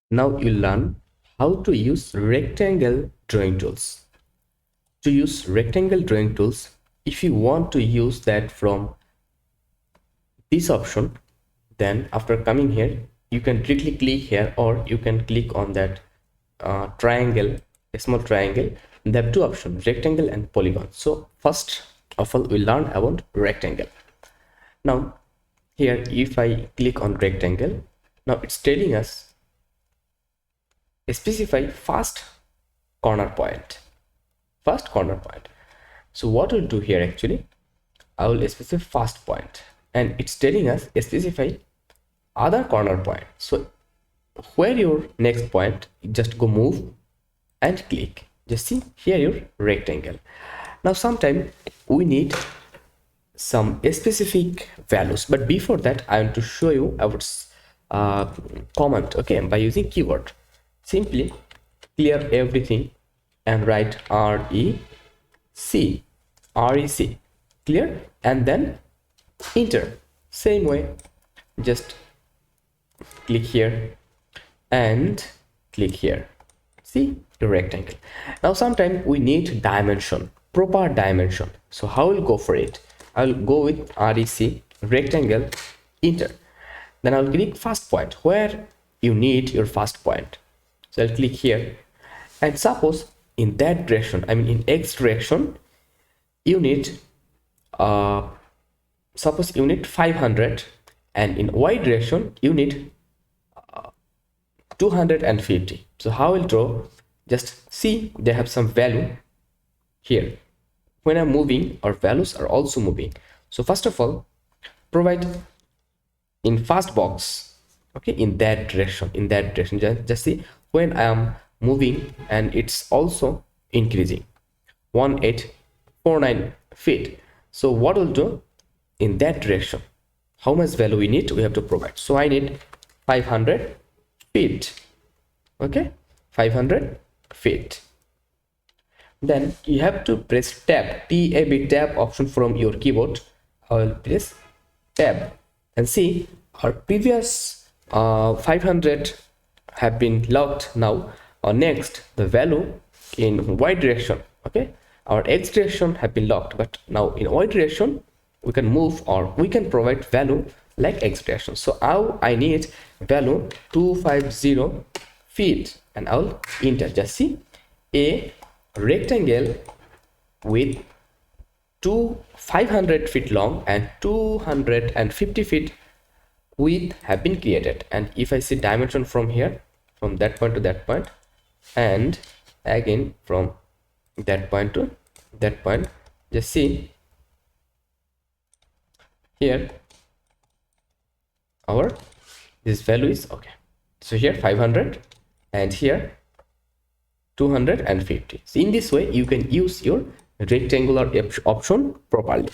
Now you learn how to use rectangle drawing tools. To use rectangle drawing tools, if you want to use that from this option, then after coming here, you can directly click here, or you can click on that triangle, a small triangle. They have two options, rectangle and polygon. So first of all, we learn about rectangle. Now here, if I click on rectangle, now it's telling us specify first corner point. So what we'll do here, actually, I will specify first point, and it's telling us specify other corner point. So where your next point, just go move and click. Just see here your rectangle. Now sometime we need some specific values, but before that I want to show you about comment, okay, by using keyword. Simply clear everything and write rec, clear, and then enter. Same way, just click here and click here. See the rectangle. Now sometime we need dimension, proper dimension. So how will go for it? I'll go with rec, rectangle, enter. Then I'll click first point where you need your first point. So I'll click here, and suppose in that direction, I mean in X direction, you need suppose you need 500, and in Y direction you need 250. So how will draw? Just see they have some value here. When I'm moving, our values are also moving. So first of all, provide in first box, okay, in that direction, just see when I am moving, and it's also increasing 1849 feet. So what will do in that direction? How much value we need? We have to provide. So I need 500 feet. Okay, 500 feet. Then you have to press tab, tab option from your keyboard. I will press tab and see our previous 500 have been locked. Now our next, the value in Y direction, okay, our X direction have been locked, but now in Y direction we can move, or we can provide value like X direction. So now I need value 250 feet, and I'll enter. Just see a rectangle with 500 feet long and 250 feet width have been created. And if I see dimension from here, from that point to that point, and again from that point to that point, just see here our this value is okay. So here 500 and here 250. So in this way you can use your rectangular option properly.